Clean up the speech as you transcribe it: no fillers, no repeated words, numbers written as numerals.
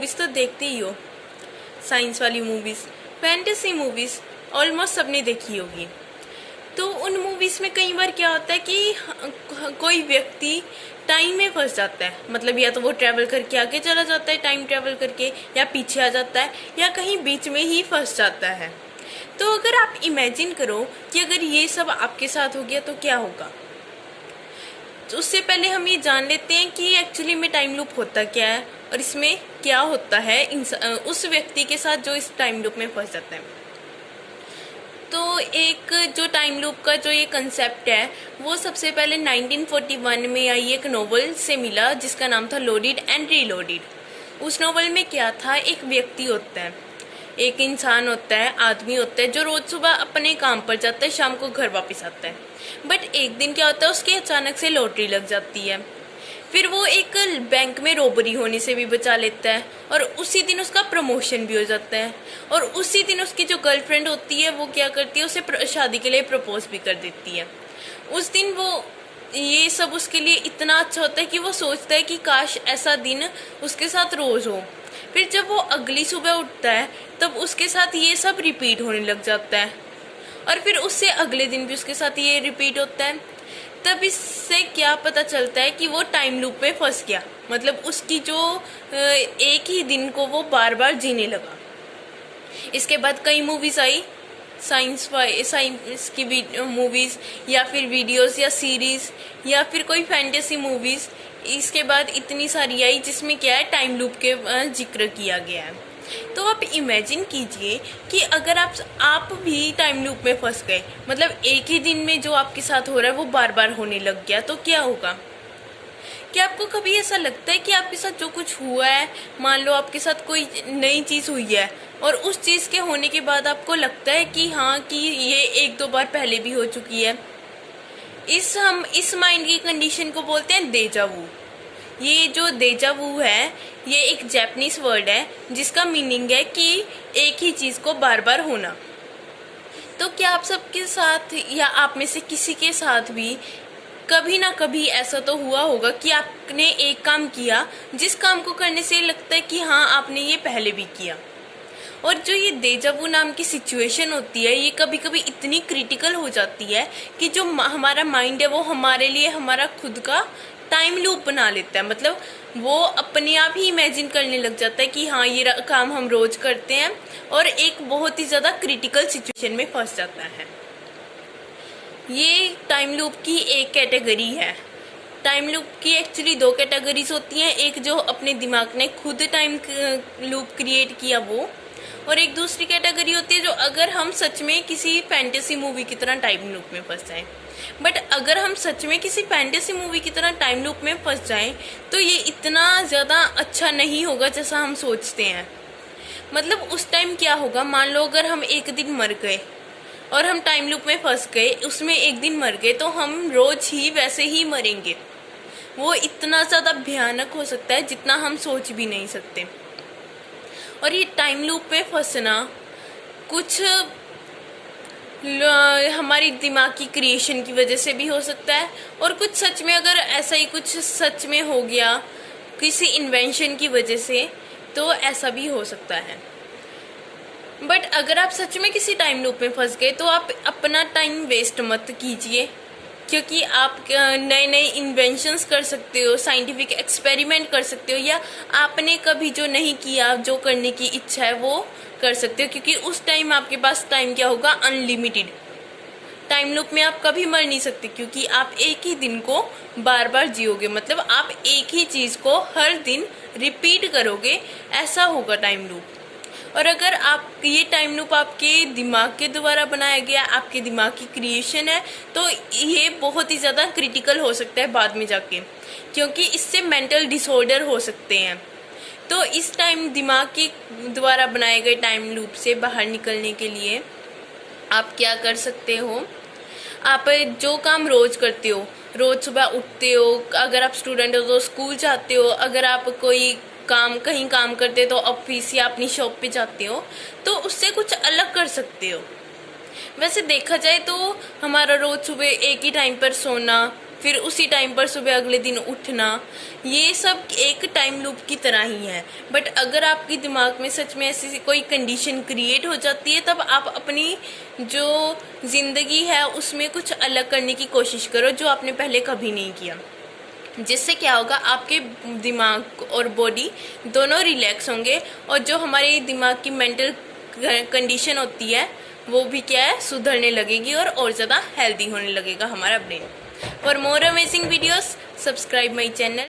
Movies तो देखते ही हो, साइंस वाली मूवीज़, फैंटेसी मूवीज़ ऑलमोस्ट सबने देखी होगी। तो उन मूवीज़ में कई बार क्या होता है कि कोई व्यक्ति टाइम में फंस जाता है, मतलब या तो वो ट्रैवल करके आगे चला जाता है टाइम ट्रैवल करके, या पीछे आ जाता है, या कहीं बीच में ही फंस जाता है। तो अगर आप इमेजिन करो कि अगर ये सब आपके साथ हो गया तो क्या होगा। तो उससे पहले हम ये जान लेते हैं कि एक्चुअली में टाइम लूप होता क्या है और इसमें क्या होता है उस व्यक्ति के साथ जो इस टाइम लूप में फंस जाता है। तो एक जो टाइम लूप का जो ये कंसेप्ट है वो सबसे पहले 1941 में आई एक नोवेल से मिला जिसका नाम था लोडेड एंड रीलोडेड। उस नोवेल में क्या था, एक व्यक्ति होता है, एक इंसान होता है, आदमी होता है जो रोज सुबह अपने काम पर जाता है, शाम को घर वापस आता है। बट एक दिन क्या होता है, उसकी अचानक से लॉटरी लग जाती है। फिर वो एक बैंक में रॉबरी होने से भी बचा लेता है और उसी दिन उसका प्रमोशन भी हो जाता है। और उसी दिन उसकी जो गर्लफ्रेंड होती है वो क्या करती है, उसे शादी के लिए प्रपोज भी कर देती है। उस दिन वो ये सब उसके लिए इतना अच्छा होता है कि वो सोचता है कि काश ऐसा दिन उसके साथ रोज हो। फिर जब वो अगली सुबह उठता है तब उसके साथ ये सब रिपीट होने लग जाता है और फिर उससे अगले दिन भी उसके साथ ये रिपीट होता है। तब इससे क्या पता चलता है कि वो टाइम लूप में फंस गया, मतलब उसकी जो एक ही दिन को वो बार बार जीने लगा। इसके बाद कई मूवीज आई, साइंस की मूवीज या फिर वीडियोस या सीरीज या फिर कोई फैंटेसी मूवीज। इसके बाद इतनी सारी आई जिसमें क्या है, टाइम लूप के जिक्र किया गया है। तो आप इमेजिन कीजिए कि अगर आप भी टाइम लूप में फंस गए, मतलब एक ही दिन में जो आपके साथ हो रहा है वो बार बार होने लग गया, तो क्या होगा। क्या आपको कभी ऐसा लगता है कि आपके साथ जो कुछ हुआ है, मान लो आपके साथ कोई नई चीज़ हुई है और उस चीज़ के होने के बाद आपको लगता है कि हाँ कि ये एक दो बार पहले भी हो चुकी है। हम इस माइंड की कंडीशन को बोलते हैं डेजा वू। ये जो डेजा वू है ये एक जापानीज वर्ड है जिसका मीनिंग है कि एक ही चीज़ को बार बार होना। तो क्या आप सबके साथ या आप में से किसी के साथ भी कभी ना कभी ऐसा तो हुआ होगा कि आपने एक काम किया जिस काम को करने से लगता है कि हाँ आपने ये पहले भी किया। और जो ये डेजा वू नाम की सिचुएशन होती है ये कभी कभी इतनी क्रिटिकल हो जाती है कि जो हमारा माइंड है वो हमारे लिए हमारा खुद का टाइम लूप बना लेता है। मतलब वो अपने आप ही इमेजिन करने लग जाता है कि हाँ ये काम हम रोज करते हैं और एक बहुत ही ज़्यादा क्रिटिकल सिचुएशन में फंस जाता है। ये टाइम लूप की एक कैटेगरी है। टाइम लूप की एक्चुअली दो कैटेगरीज होती हैं, एक जो अपने दिमाग ने खुद टाइम लूप क्रिएट किया वो, और एक दूसरी कैटेगरी होती है जो अगर हम सच में किसी फैंटेसी मूवी की तरह टाइम लूप में फंस जाएं। बट अगर हम सच में किसी फैंटेसी मूवी की तरह टाइम लूप में फंस जाएं तो ये इतना ज़्यादा अच्छा नहीं होगा जैसा हम सोचते हैं। मतलब उस टाइम क्या होगा, मान लो अगर हम एक दिन मर गए और हम टाइम लूप में फंस गए, उसमें एक दिन मर गए, तो हम रोज ही वैसे ही मरेंगे। वो इतना ज़्यादा भयानक हो सकता है जितना हम सोच भी नहीं सकते। और ये टाइम लूप में फंसना कुछ हमारी दिमाग की क्रिएशन की वजह से भी हो सकता है और कुछ सच में अगर ऐसा ही कुछ सच में हो गया किसी इन्वेंशन की वजह से तो ऐसा भी हो सकता है। बट अगर आप सच में किसी टाइम लूप में फंस गए तो आप अपना टाइम वेस्ट मत कीजिए, क्योंकि आप नए नए इन्वेंशंस कर सकते हो, साइंटिफिक एक्सपेरिमेंट कर सकते हो, या आपने कभी जो नहीं किया जो करने की इच्छा है वो कर सकते हो, क्योंकि उस टाइम आपके पास टाइम क्या होगा, अनलिमिटेड। टाइम लूप में आप कभी मर नहीं सकते क्योंकि आप एक ही दिन को बार बार जियोगे, मतलब आप एक ही चीज़ को हर दिन रिपीट करोगे, ऐसा होगा टाइम लूप। और अगर आप ये टाइम लूप आपके दिमाग के द्वारा बनाया गया, आपके दिमाग की क्रिएशन है, तो ये बहुत ही ज़्यादा क्रिटिकल हो सकता है बाद में जाके, क्योंकि इससे मेंटल डिसऑर्डर हो सकते हैं। तो इस टाइम दिमाग के द्वारा बनाए गए टाइम लूप से बाहर निकलने के लिए आप क्या कर सकते हो, आप जो काम रोज़ करते हो, रोज़ सुबह उठते हो, अगर आप स्टूडेंट हो तो स्कूल जाते हो, अगर आप कोई कहीं काम करते हो तो ऑफिस या अपनी शॉप पे जाते हो, तो उससे कुछ अलग कर सकते हो। वैसे देखा जाए तो हमारा रोज सुबह एक ही टाइम पर सोना, फिर उसी टाइम पर सुबह अगले दिन उठना, ये सब एक टाइम लूप की तरह ही है। बट अगर आपके दिमाग में सच में ऐसी कोई कंडीशन क्रिएट हो जाती है, तब आप अपनी जो ज़िंदगी है उसमें कुछ अलग करने की कोशिश करो जो आपने पहले कभी नहीं किया। जिससे क्या होगा, आपके दिमाग और बॉडी दोनों रिलैक्स होंगे, और जो हमारे दिमाग की मेंटल कंडीशन होती है वो भी क्या है, सुधरने लगेगी और ज़्यादा हेल्दी होने लगेगा हमारा brain. For more amazing videos subscribe my channel.